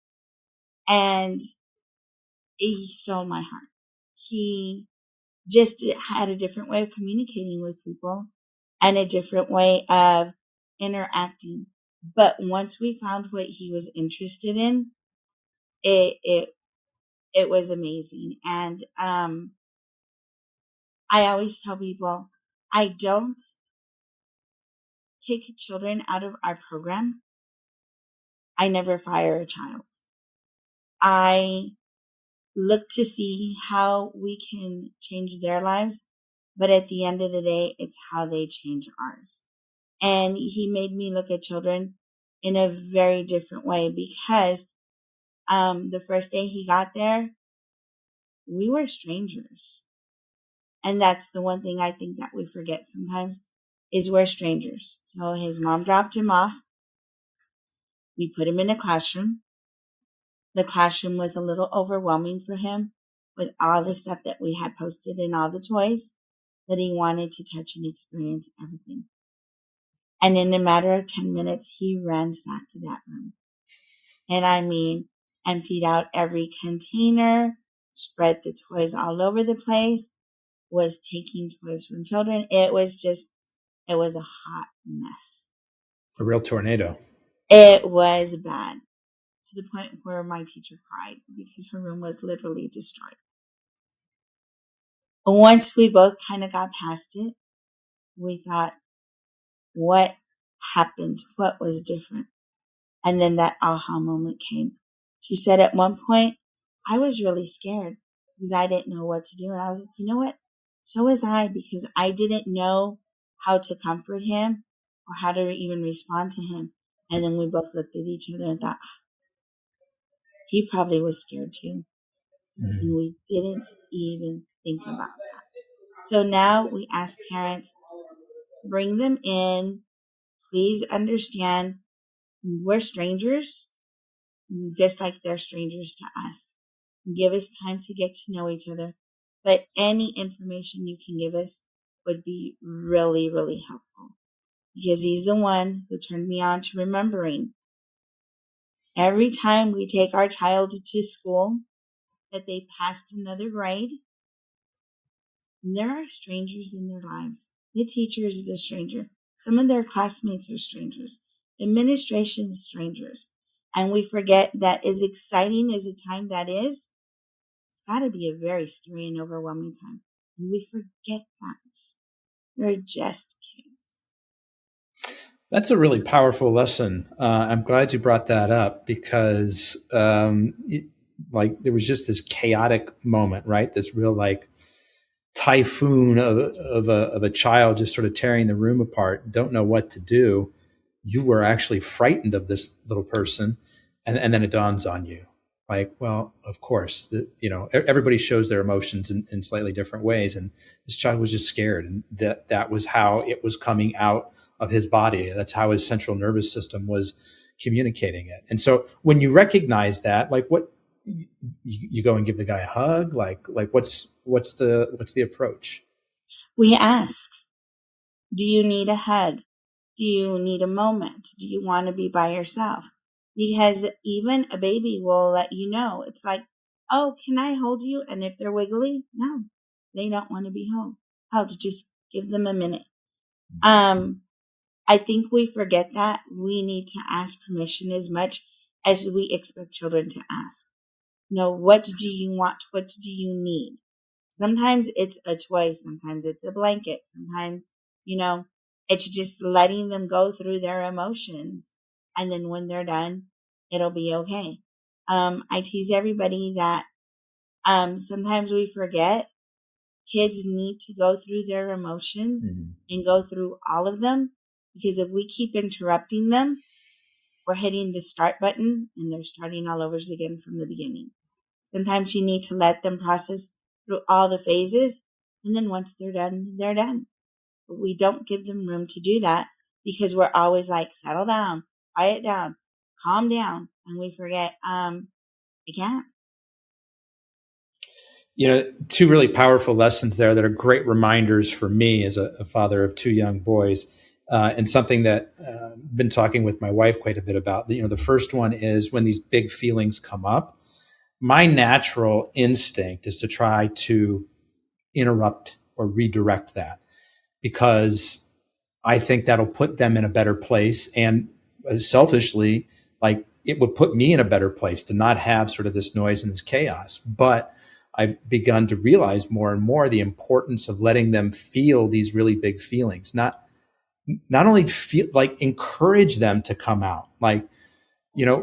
and he stole my heart. He just had a different way of communicating with people and a different way of interacting. But once we found what he was interested in, it it was amazing. And I always tell people, I don't take children out of our program. I never fire a child. I look to see how we can change their lives, but at the end of the day, it's how they change ours. And he made me look at children in a very different way because the first day he got there, we were strangers. And that's the one thing I think that we forget sometimes is we're strangers. So his mom dropped him off. We put him in a classroom. The classroom was a little overwhelming for him with all the stuff that we had posted and all the toys that he wanted to touch and experience everything. And in a matter of 10 minutes, he ransacked that room. And I mean, emptied out every container, spread the toys all over the place, was taking toys from children. It was a hot mess. A real tornado. It was bad to the point where my teacher cried because her room was literally destroyed. But once we both kind of got past it, we thought, what happened? What was different? And then that aha moment came. She said at one point, I was really scared because I didn't know what to do. And I was like, you know what? So was I, because I didn't know how to comfort him or how to even respond to him. And then we both looked at each other and thought, he probably was scared too. Mm-hmm. And we didn't even think about that. So now we ask parents, bring them in. Please understand we're strangers, just like they're strangers to us. Give us time to get to know each other. But any information you can give us would be really, really helpful. Because he's the one who turned me on to remembering. Every time we take our child to school, that they passed another grade, there are strangers in their lives. The teacher is the stranger. Some of their classmates are strangers. Administration is strangers. And we forget that as exciting as a time that is, it's got to be a very scary and overwhelming time. And we forget that. They're just kids. That's a really powerful lesson. I'm glad you brought that up because there was just this chaotic moment, right? This real typhoon of a child just sort of tearing the room apart, don't know what to do. You were actually frightened of this little person. And then it dawns on you like, well, of course, everybody shows their emotions in slightly different ways. And this child was just scared. And that was how it was coming out of his body. That's how his central nervous system was communicating it. And so when you recognize that, like what you go and give the guy a hug, like what's the approach? We ask, do you need a hug? Do you need a moment? Do you want to be by yourself? Because even a baby will let you know. It's like, oh, can I hold you? And if they're wiggly, no, they don't want to be held. Just give them a minute. I think we forget that we need to ask permission as much as we expect children to ask. What do you want? What do you need? Sometimes it's a toy. Sometimes it's a blanket. Sometimes, it's just letting them go through their emotions. And then when they're done, it'll be okay. I tease everybody that sometimes we forget kids need to go through their emotions and go through all of them. Because if we keep interrupting them, we're hitting the start button and they're starting all over again from the beginning. Sometimes you need to let them process through all the phases. And then once they're done, they're done. But we don't give them room to do that because we're always like, settle down, quiet down, calm down. And we forget, you can't. Two really powerful lessons there that are great reminders for me as a father of two young boys. And something that I've been talking with my wife quite a bit about. The first one is when these big feelings come up, my natural instinct is to try to interrupt or redirect that because I think that'll put them in a better place. And selfishly, it would put me in a better place to not have sort of this noise and this chaos. But I've begun to realize more and more the importance of letting them feel these really big feelings, not only feel, like, encourage them to come out, like,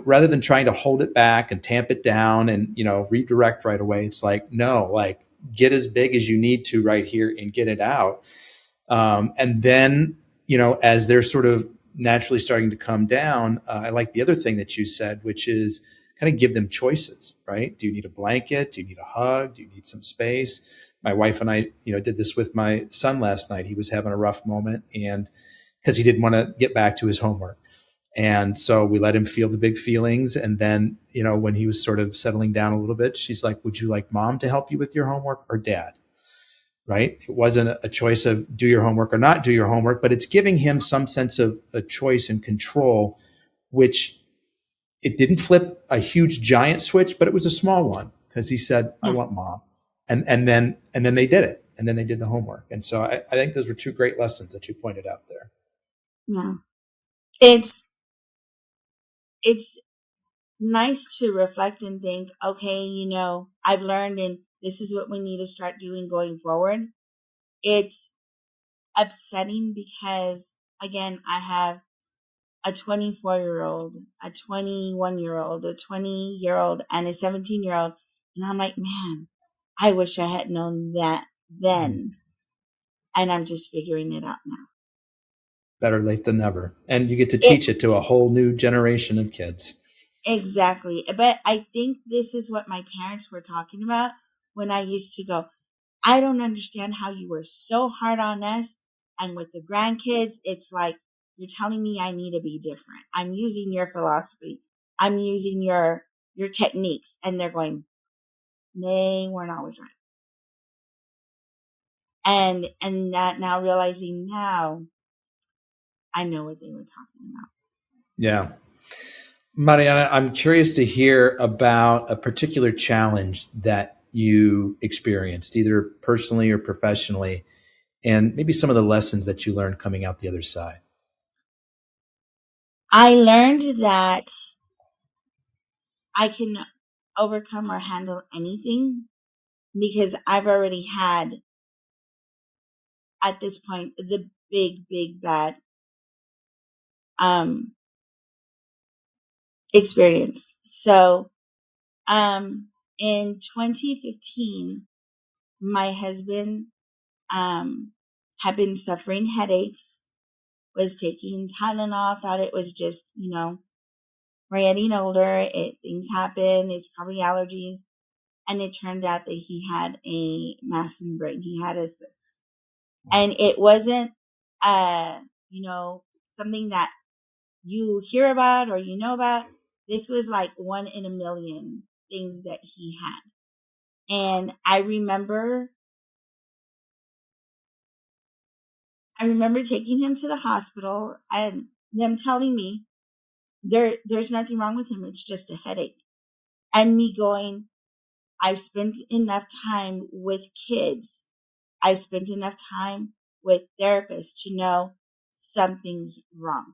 rather than trying to hold it back and tamp it down and, redirect right away. It's like, no, like, get as big as you need to right here and get it out. And then, as they're sort of naturally starting to come down, I like the other thing that you said, which is kind of give them choices, right? Do you need a blanket? Do you need a hug? Do you need some space? My wife and I, did this with my son last night. He was having a rough moment, and because he didn't want to get back to his homework. And so we let him feel the big feelings. And then, when he was sort of settling down a little bit, she's like, would you like mom to help you with your homework or dad? Right? It wasn't a choice of do your homework or not do your homework, but it's giving him some sense of a choice and control, which it didn't flip a huge giant switch, but it was a small one, because he said, I want mom. And then they did it. And then they did the homework. And so I think those were two great lessons that you pointed out there. Yeah. It's nice to reflect and think, okay, I've learned and this is what we need to start doing going forward. It's upsetting because, again, I have a 24-year-old, a 21-year-old, a 20-year-old, and a 17-year-old. And I'm like, man, I wish I had known that then. And I'm just figuring it out now. Better late than never. And you get to teach it to a whole new generation of kids. Exactly. But I think this is what my parents were talking about when I used to go, I don't understand how you were so hard on us. And with the grandkids, it's like, you're telling me I need to be different. I'm using your philosophy. I'm using your techniques. And they're going, they weren't always right. And that now realizing now, I know what they were talking about. Yeah. Mariana, I'm curious to hear about a particular challenge that you experienced, either personally or professionally, and maybe some of the lessons that you learned coming out the other side. I learned that I can overcome or handle anything because I've already had, at this point, the big, big, bad experience. So in 2015, my husband had been suffering headaches, was taking Tylenol, thought it was just, we're getting older, things happen, it's probably allergies. And it turned out that he had a mass in the brain. He had a cyst. And it wasn't, something that you hear about or you know about. This was like 1 in a million things that he had. And I remember taking him to the hospital and them telling me there's nothing wrong with him. It's just a headache. And me going, I've spent enough time with kids. I've spent enough time with therapists to know something's wrong.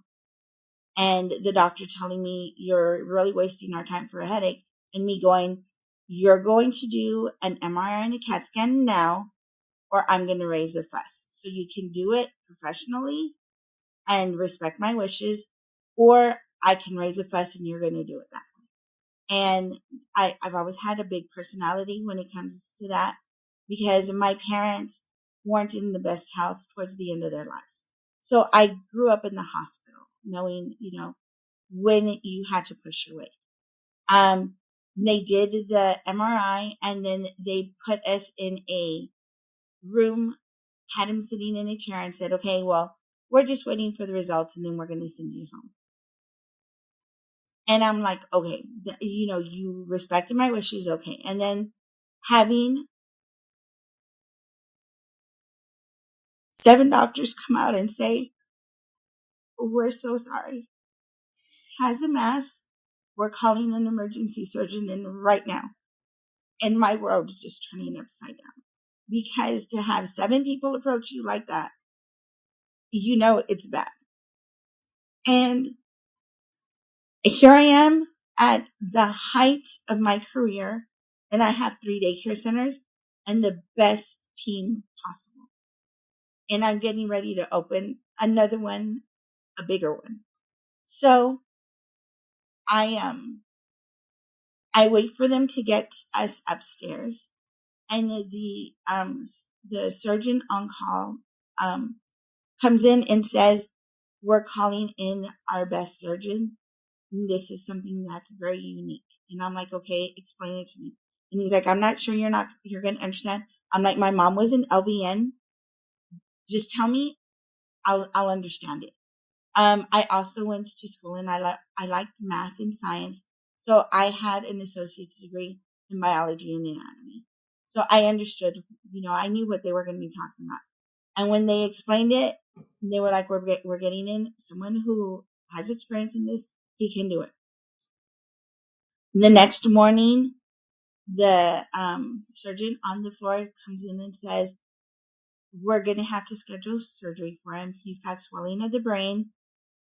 And the doctor telling me, you're really wasting our time for a headache. And me going, you're going to do an MRI and a CAT scan now, or I'm going to raise a fuss. So you can do it professionally and respect my wishes, or I can raise a fuss and you're going to do it that way. And I've always had a big personality when it comes to that, because my parents weren't in the best health towards the end of their lives. So I grew up in the hospital knowing, when you had to push your weight. They did the MRI and then they put us in a room, had him sitting in a chair and said, okay, well, we're just waiting for the results and then we're going to send you home. And I'm like, okay, you respected my wishes. Okay. And then having 7 doctors come out and say, we're so sorry. Has a mass. We're calling an emergency surgeon in right now. And my world is just turning upside down. Because to have 7 people approach you like that, it's bad. And here I am at the height of my career, and I have 3 daycare centers and the best team possible. And I'm getting ready to open another one, a bigger one. So I wait for them to get us upstairs, and the surgeon on call comes in and says, "We're calling in our best surgeon. This is something that's very unique." And I'm like, "Okay, explain it to me." And he's like, "I'm not sure you're going to understand." I'm like, "My mom was an LVN. Just tell me, I'll understand it." I also went to school, and I liked math and science. So I had an associate's degree in biology and anatomy. So I understood, I knew what they were going to be talking about. And when they explained it, they were like, we're getting in someone who has experience in this. He can do it. The next morning, the surgeon on the floor comes in and says, "We're going to have to schedule surgery for him. He's got swelling of the brain.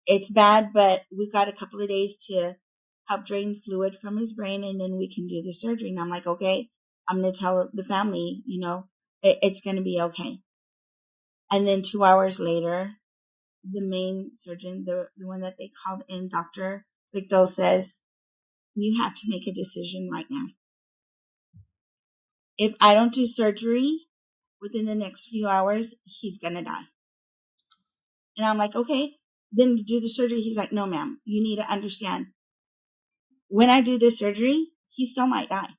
It's bad, but we've got a couple of days to help drain fluid from his brain, and then we can do the surgery." And I'm like, "Okay, I'm going to tell the family, it's going to be okay." And then 2 hours later, the main surgeon, the one that they called in, Dr. Victor, says, "You have to make a decision right now. If I don't do surgery within the next few hours, he's going to die." And I'm like, "Okay, then do the surgery." He's like, "No, ma'am, you need to understand. When I do this surgery, he still might die.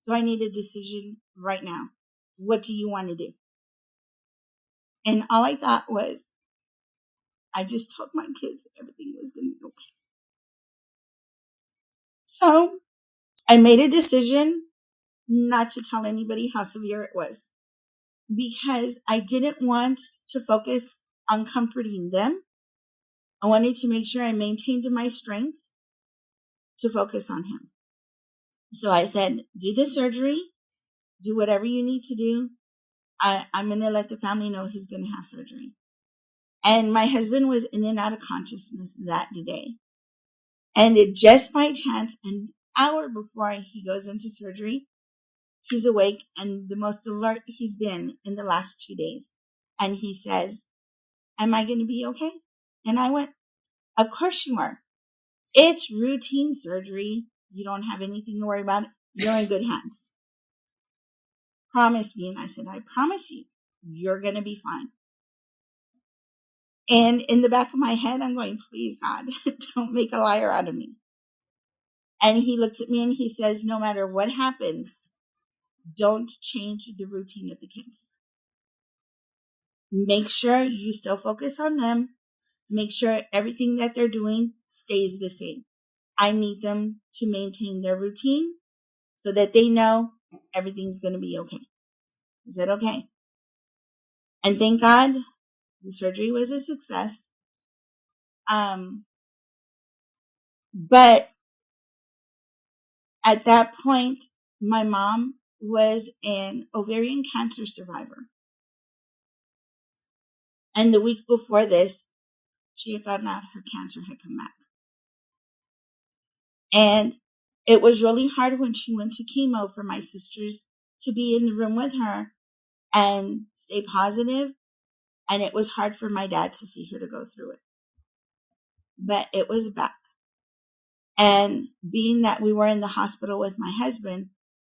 So I need a decision right now. What do you want to do?" And all I thought was, I just told my kids everything was going to be okay. So I made a decision not to tell anybody how severe it was, because I didn't want to focus on comforting them. I wanted to make sure I maintained my strength to focus on him. So I said, "Do the surgery, do whatever you need to do. I'm going to let the family know he's going to have surgery." And my husband was in and out of consciousness that day. And it just by chance, an hour before he goes into surgery, he's awake and the most alert he's been in the last 2 days. And he says, "Am I going to be okay?" And I went, "Of course you are. It's routine surgery. You don't have anything to worry about. You're in good hands. Promise me." And I said, "I promise you, you're going to be fine." And in the back of my head, I'm going, "Please, God, don't make a liar out of me." And he looks at me and he says, "No matter what happens, don't change the routine of the kids. Make sure you still focus on them. Make sure everything that they're doing stays the same. I need them to maintain their routine so that they know everything's going to be okay." I said, "Okay." And thank God the surgery was a success. But at that point, my mom was an ovarian cancer survivor. And the week before this, she had found out her cancer had come back. And it was really hard when she went to chemo for my sisters to be in the room with her and stay positive. And it was hard for my dad to see her to go through it. But it was back. And being that we were in the hospital with my husband,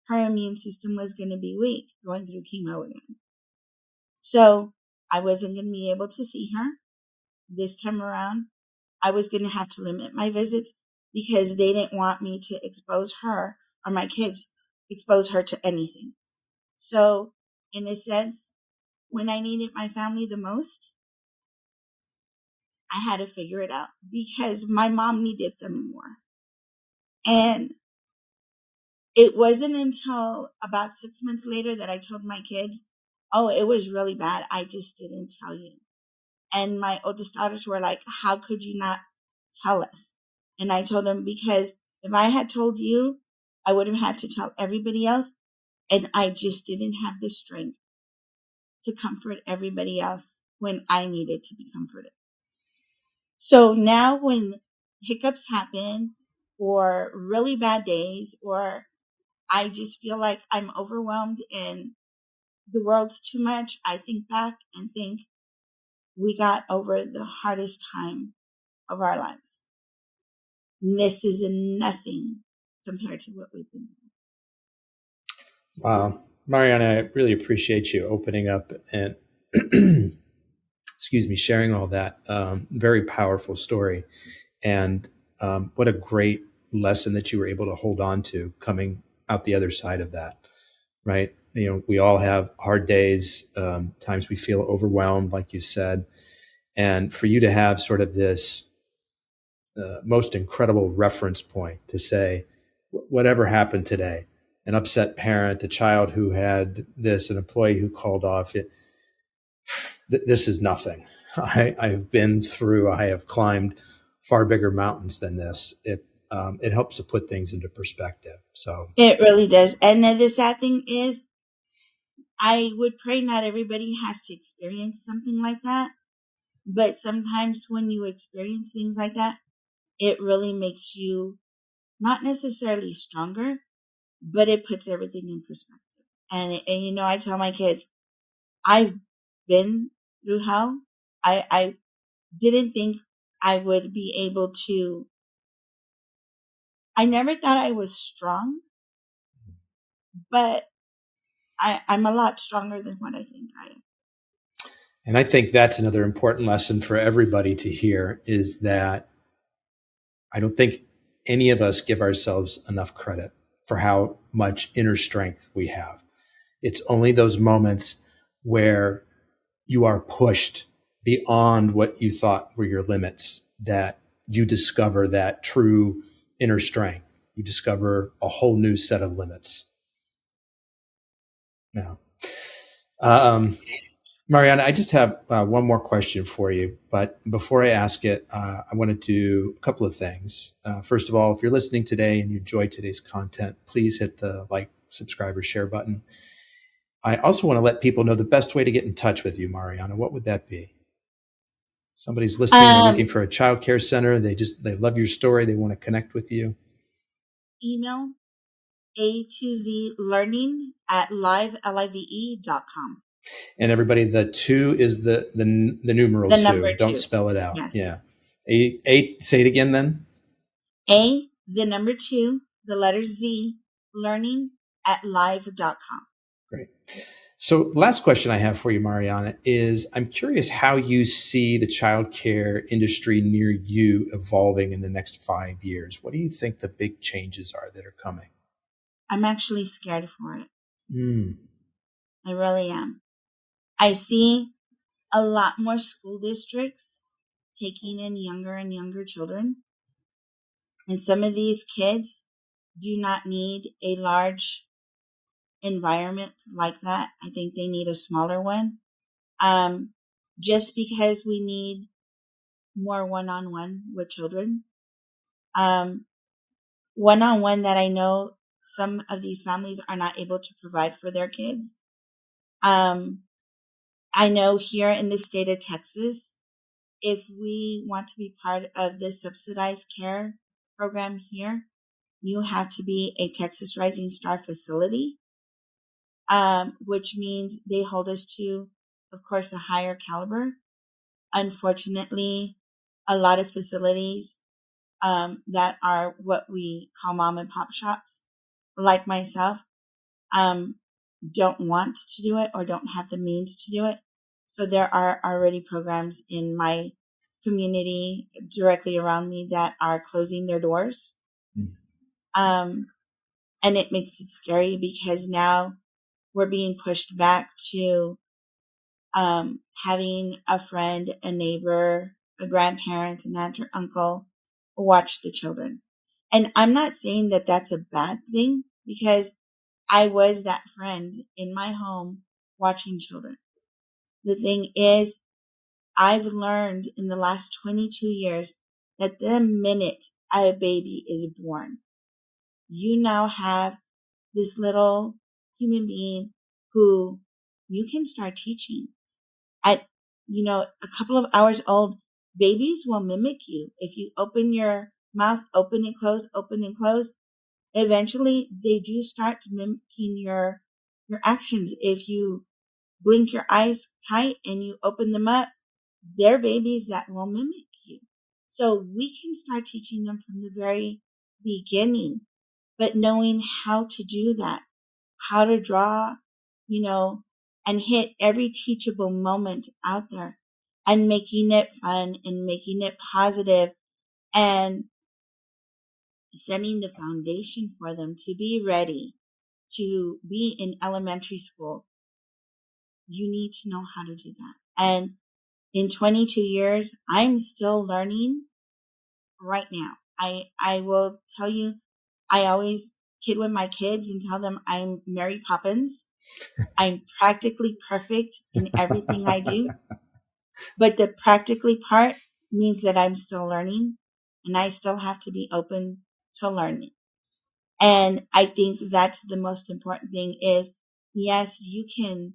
her immune system was going to be weak going through chemo again. So I wasn't going to be able to see her this time around. I was going to have to limit my visits because they didn't want me to expose her, or my kids expose her to anything. So in a sense, when I needed my family the most, I had to figure it out because my mom needed them more. And it wasn't until about 6 months later that I told my kids, "Oh, it was really bad. I just didn't tell you." And my oldest daughters were like, "How could you not tell us?" And I told them, "Because if I had told you, I would have had to tell everybody else. And I just didn't have the strength to comfort everybody else when I needed to be comforted." So now when hiccups happen or really bad days, or I just feel like I'm overwhelmed and the world's too much, I think back and think we got over the hardest time of our lives. And this is nothing compared to what we've been through. Wow. Mariana, I really appreciate you opening up and, excuse me, sharing all that. Very powerful story. And what a great lesson that you were able to hold on to coming out the other side of that, right? You know, we all have hard days, times we feel overwhelmed, like you said. And for you to have sort of this most incredible reference point to say, whatever happened today, an upset parent, a child who had this, an employee who called off, this is nothing. I've been through, I have climbed far bigger mountains than this. It helps to put things into perspective. So It really does. And then the sad thing is, I would pray not everybody has to experience something like that. But sometimes when you experience things like that, it really makes you not necessarily stronger, but it puts everything in perspective. And you know, I tell my kids, I've been through hell. I didn't think I would be able to. I never thought I was strong, but I'm a lot stronger than what I think I am. and I think that's another important lesson for everybody to hear is that I don't think any of us give ourselves enough credit for how much inner strength we have. It's only those moments where you are pushed beyond what you thought were your limits that you discover that true inner strength. You discover a whole new set of limits. Now, Mariana, I just have one more question for you. But before I ask it, I want to do a couple of things. First of all, if you're listening today and you enjoyed today's content, please hit the like, subscribe, or share button. I also want to let people know the best way to get in touch with you, Mariana. What would that be? Somebody's listening, they're looking for a childcare center. They love your story. They want to connect with you. Email a2zlearning@live.com. And everybody, the 2 is the numeral The 2. number Don't 2. spell it out. Yes. Yeah. Say it again then. The number 2, the letter Z, learning@live.com. Great. So last question I have for you, Mariana, is I'm curious how you see the childcare industry near you evolving in the next 5 years. What do you think the big changes are that are coming? I'm actually scared for it. Mm. I really am. I see a lot more school districts taking in younger and younger children. And some of these kids do not need a large environment like that. I think they need a smaller one. Just because we need more one-on-one with children. One-on-one that I know some of these families are not able to provide for their kids. I know here in the state of Texas, if we want to be part of the subsidized care program here, you have to be a Texas Rising Star facility, which means they hold us to, of course, a higher caliber. Unfortunately, a lot of facilities that are what we call mom and pop shops, like myself, don't want to do it or don't have the means to do it. So there are already programs in my community directly around me that are closing their doors. And it makes it scary because now we're being pushed back to having a friend, a neighbor, a grandparent, an aunt or uncle watch the children. And I'm not saying that that's a bad thing because I was that friend in my home watching children. The thing is, I've learned in the last 22 years that the minute a baby is born, you now have this little human being who you can start teaching. At, a couple of hours old, babies will mimic you. If you open your mouth open and close, open and close, eventually they do start mimicking your actions. If you blink your eyes tight and you open them up, they're babies that will mimic you. So we can start teaching them from the very beginning, but knowing how to do that, how to draw, and hit every teachable moment out there and making it fun and making it positive and setting the foundation for them to be ready to be in elementary school. You need to know how to do that. And in 22 years, I'm still learning right now. I will tell you, I always kid with my kids and tell them I'm Mary Poppins. I'm practically perfect in everything I do. But the practically part means that I'm still learning and I still have to be open to learning. And I think that's the most important thing is, yes, you can,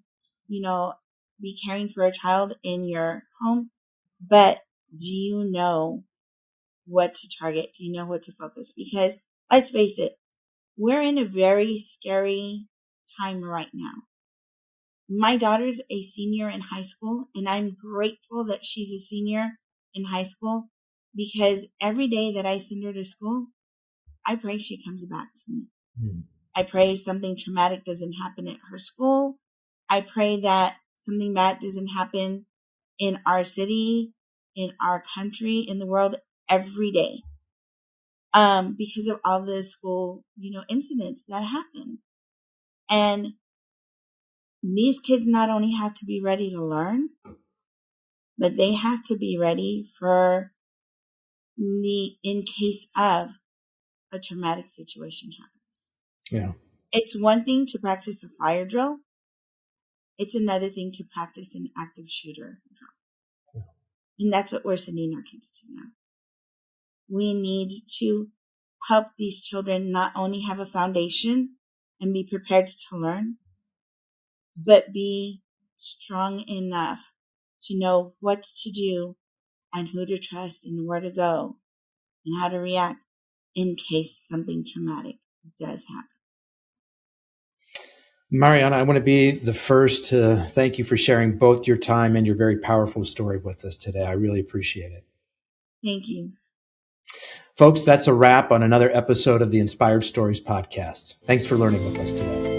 be caring for a child in your home, but do you know what to target? Do you know what to focus? Because let's face it, we're in a very scary time right now. My daughter's a senior in high school, and I'm grateful that she's a senior in high school because every day that I send her to school, I pray she comes back to me. Mm. I pray something traumatic doesn't happen at her school. I pray that something bad doesn't happen in our city, in our country, in the world every day. Because of all the school, incidents that happen. And these kids not only have to be ready to learn, but they have to be ready for in case of a traumatic situation happens. Yeah. It's one thing to practice a fire drill. It's another thing to practice an active shooter drill. Yeah. And that's what we're sending our kids to now. We need to help these children not only have a foundation and be prepared to learn, but be strong enough to know what to do and who to trust and where to go and how to react in case something traumatic does happen. Mariana, I want to be the first to thank you for sharing both your time and your very powerful story with us today. I really appreciate it. Thank you. Folks, that's a wrap on another episode of the Inspired Stories podcast. Thanks for learning with us today.